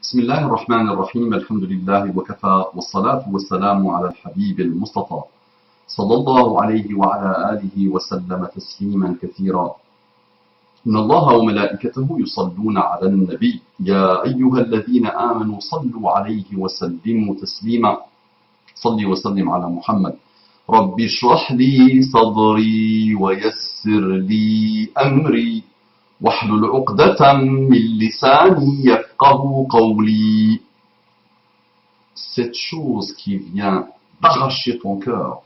بسم الله الرحمن الرحيم الحمد لله وكفى والصلاة والسلام على الحبيب المصطفى صلى الله عليه وعلى آله وسلم تسليما كثيرا إن الله وملائكته يصلون على النبي يا أيها الذين آمنوا صلوا عليه وسلموا تسليما صل وسلم على محمد رب اشرح لي صدري ويسر لي أمري واحلل عقدة من لساني يفقه قولي. Cette chose qui vient d'arracher ton cœur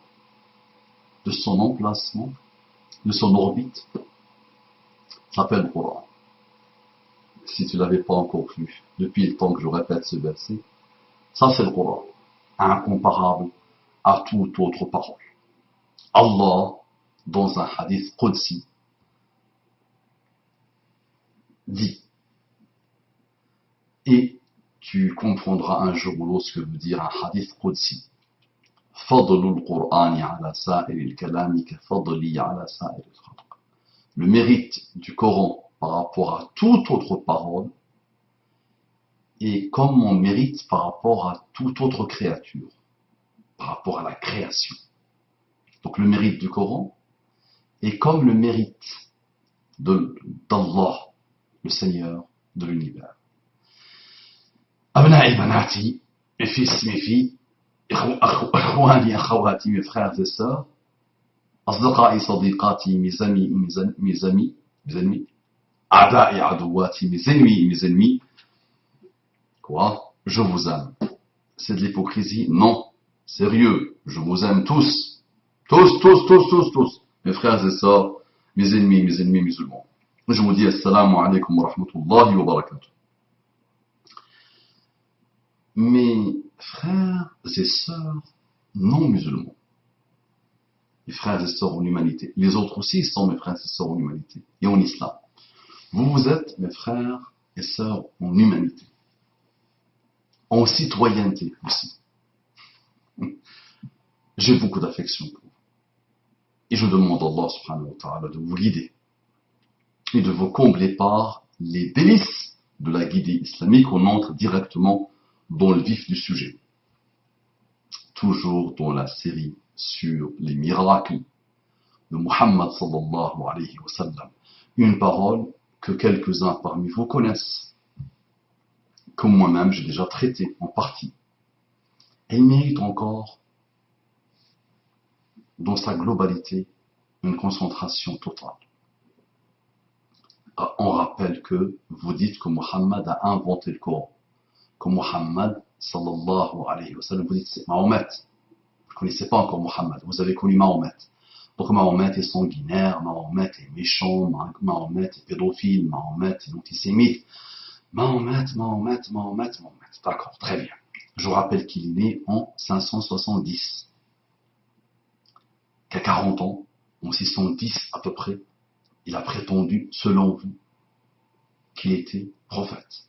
de son emplacement, de son orbite, s'appelle le Coran. Si tu ne l'avais pas encore lu, depuis le temps que je répète ce verset, ça c'est le Coran, incomparable à toute autre parole. Allah, dans un hadith qudsi, dit, et tu comprendras un jour ou l'autre ce que veut dire un hadith qudsi. فضل القرآن على سائر الكلام كفضلي على سائر الخلق. Le mérite du Coran par rapport à toute autre parole est comme mon mérite par rapport à toute autre créature, par rapport à la création. Donc le mérite du Coran est comme le mérite d'Allah, le Seigneur de l'univers. أبنائي بناتي, mes fils, mes filles, إخواني أخواتي, mes frères et sœurs, أصدقائي صديقاتي, mes amis, mes amis, أعدائي عدواتي, mes ennemis, quoi? Je vous aime. C'est de l'hypocrisie? Non. Sérieux, je vous aime tous. Tous. Mes frères et sœurs, mes ennemis musulmans. Je vous dis assalamu alaikum wa rahmatullahi wa barakatuh. Mes frères et sœurs non musulmans, mes frères et sœurs en humanité, les autres aussi sont mes frères et sœurs en humanité et en islam. Vous êtes mes frères et sœurs en humanité, en citoyenneté aussi. J'ai beaucoup d'affection pour vous. Et je demande à Allah subhanahu wa ta'ala de vous guider et de vous combler par les délices de la guidée islamique. On entre directement dans le vif du sujet. Toujours dans la série sur les miracles de Muhammad sallallahu alayhi wa sallam. Une parole que quelques-uns parmi vous connaissent, que moi-même j'ai déjà traitée en partie. Elle mérite encore, dans sa globalité, une concentration totale. On rappelle que vous dites que Muhammad a inventé le Coran. Que Muhammad, sallallahu alayhi wa sallam, vous dites c'est Mahomet. Vous ne connaissez pas encore Muhammad, vous avez connu Mahomet. Donc Mahomet est sanguinaire, Mahomet est méchant, Mahomet est pédophile, Mahomet est antisémite. Mahomet. D'accord, très bien. Je vous rappelle qu'il est né en 570. Qu'à 40 ans, en 610 à peu près, il a prétendu, selon vous, qu'il était prophète.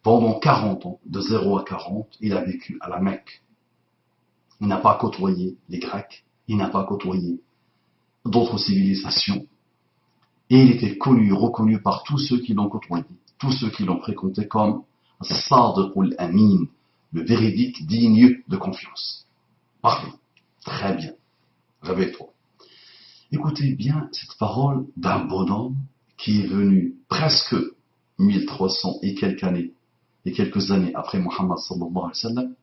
Pendant 40 ans, de 0 à 40, il a vécu à la Mecque. Il n'a pas côtoyé les Grecs, il n'a pas côtoyé d'autres civilisations. Et il était connu, reconnu par tous ceux qui l'ont côtoyé, tous ceux qui l'ont fréquenté comme Sadiq al-Amin, le véridique digne de confiance. Parfait, très bien, réveille-toi. Écoutez bien cette parole d'un bonhomme qui est venu presque 1300 et quelques années après Muhammad sallallahu alayhi wa sallam,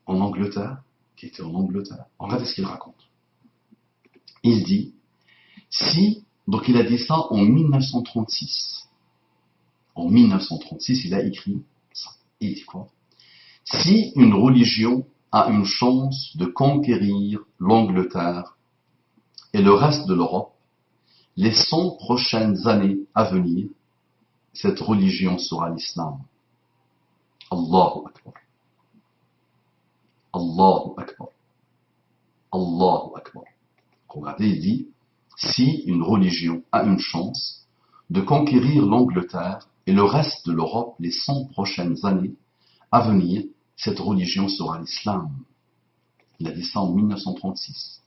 en Angleterre, qui était en Angleterre. Regardez ce qu'il raconte. Il dit, donc il a dit ça en 1936. En 1936, il a écrit ça. Il dit quoi? Si une religion a une chance de conquérir l'Angleterre et le reste de l'Europe, les 100 prochaines années à venir, cette religion sera l'islam. Allahu Akbar. Allahu Akbar. Allahu Akbar. Regardez, il dit, si une religion a une chance de conquérir l'Angleterre et le reste de l'Europe les 100 prochaines années à venir, cette religion sera l'islam. Il a dit ça en 1936.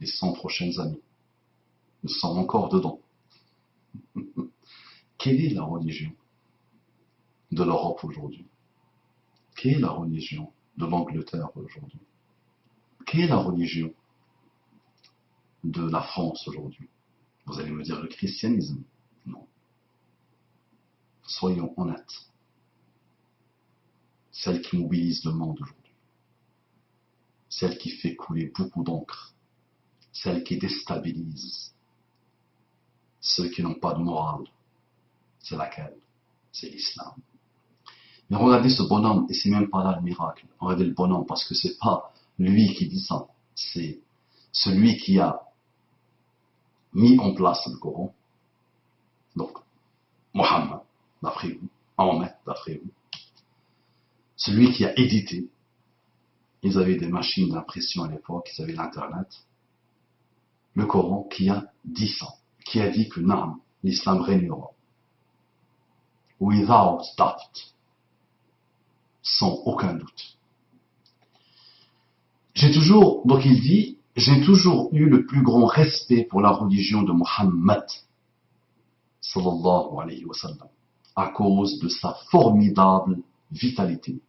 Les 100 prochaines années. Nous sommes encore dedans. Quelle est la religion de l'Europe aujourd'hui? Quelle est la religion de l'Angleterre aujourd'hui? Quelle est la religion de la France aujourd'hui? Vous allez me dire le christianisme. Non. Soyons honnêtes. Celle qui mobilise le monde aujourd'hui. Celle qui fait couler beaucoup d'encre. Celle qui déstabilise. Ceux qui n'ont pas de morale. C'est laquelle? C'est l'islam. Mais regardez ce bonhomme, et c'est même pas là le miracle. Regardez le bonhomme, parce que c'est pas lui qui dit ça. C'est celui qui a mis en place le Coran. Donc, Mohammed, d'après vous. Ahmed, d'après vous. Celui qui a édité. Ils avaient des machines d'impression à l'époque, ils avaient l'internet. Le Coran qui a dit ça. Qui a dit que non, l'islam régnera. Without doubt. Sans aucun doute. Donc il dit, j'ai toujours eu le plus grand respect pour la religion de Mohammed, sallallahu alayhi wa sallam, à cause de sa formidable vitalité.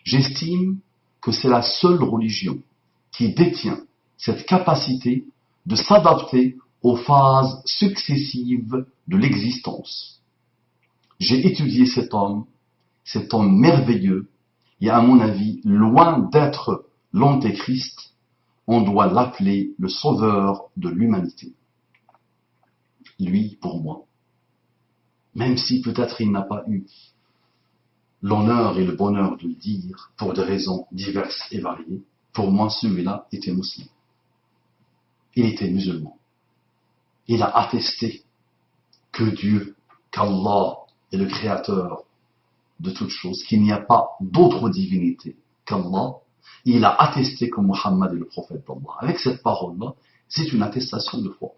J'estime que c'est la seule religion qui détient cette capacité de s'adapter aux phases successives de l'existence. J'ai étudié cet homme merveilleux, et à mon avis, loin d'être l'antéchrist, on doit l'appeler le sauveur de l'humanité. Lui, pour moi, même si peut-être il n'a pas eu l'honneur et le bonheur de le dire, pour des raisons diverses et variées, pour moi, celui-là était musulman. Il était musulman. Il a attesté que Dieu, qu'Allah est le créateur de toutes choses, qu'il n'y a pas d'autre divinité qu'Allah. Il a attesté que Muhammad est le prophète d'Allah. Avec cette parole-là, c'est une attestation de foi.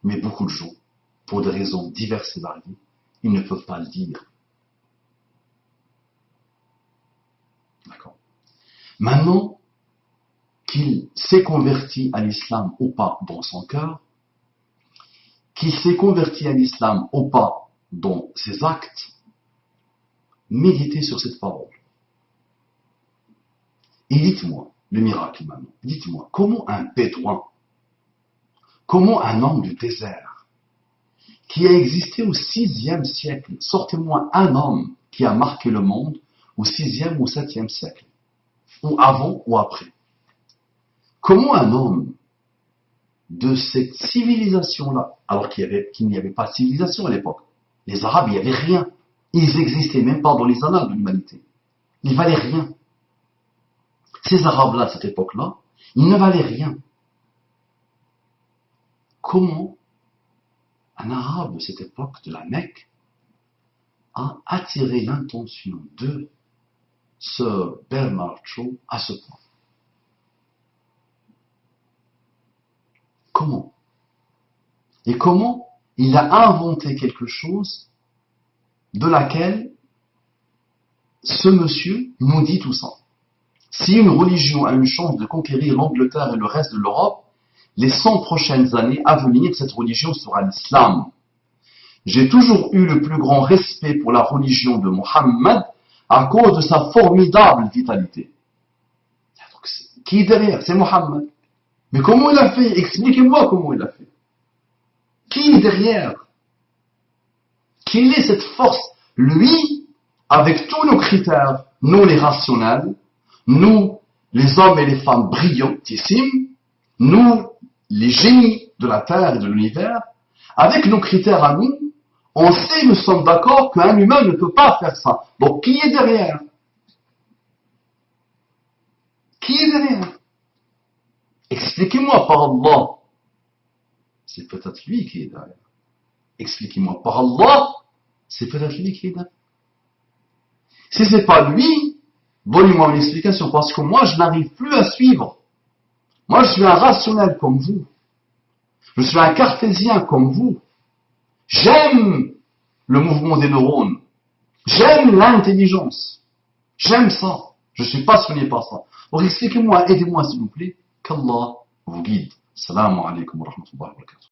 Mais beaucoup de gens, pour des raisons diverses et variées, ils ne peuvent pas le dire. D'accord. Maintenant qu'il s'est converti à l'islam ou pas dans son cœur, qu'il s'est converti à l'islam ou pas dans ses actes, méditez sur cette parole. Et dites-moi, le miracle maintenant, dites-moi, comment un bédouin, comment un homme du désert, qui a existé au 6e siècle, sortez-moi un homme qui a marqué le monde au 6e ou 7e siècle, ou avant ou après. Comment un homme de cette civilisation-là, alors qu'il n'y avait pas de civilisation à l'époque, les Arabes, il n'y avait rien, ils n'existaient même pas dans les annales de l'humanité, ils valaient rien. Ces Arabes-là, à cette époque-là, ils ne valaient rien. Comment un Arabe de cette époque, de la Mecque, a attiré l'intention de ce Bernard Shaw à ce point? Comment? Et comment il a inventé quelque chose de laquelle ce monsieur nous dit tout ça? Si une religion a une chance de conquérir l'Angleterre et le reste de l'Europe, les 100 prochaines années à venir, cette religion sera l'islam. J'ai toujours eu le plus grand respect pour la religion de Mohammed à cause de sa formidable vitalité. Donc, qui est derrière? C'est Mohammed. Mais comment il a fait? Expliquez-moi comment il a fait. Qui est derrière? Quelle est cette force? Lui, avec tous nos critères, nous les rationnels, nous, les hommes et les femmes brillantissimes, nous, les génies de la Terre et de l'univers, avec nos critères à nous, on sait, nous sommes d'accord qu'un humain ne peut pas faire ça. Donc, qui est derrière? Qui est derrière? Expliquez-moi par Allah. C'est peut-être lui qui est derrière. Expliquez-moi par Allah. C'est peut-être lui qui est derrière. Si c'est pas lui, donnez-moi une explication, parce que moi, je n'arrive plus à suivre. Moi, je suis un rationnel comme vous. Je suis un cartésien comme vous. J'aime le mouvement des neurones. J'aime l'intelligence. J'aime ça. Je suis passionné par ça. Donc, expliquez-moi, aidez-moi, s'il vous plaît, qu'Allah vous guide. Assalamu alaikum wa rahmatullahi wa barakatuh.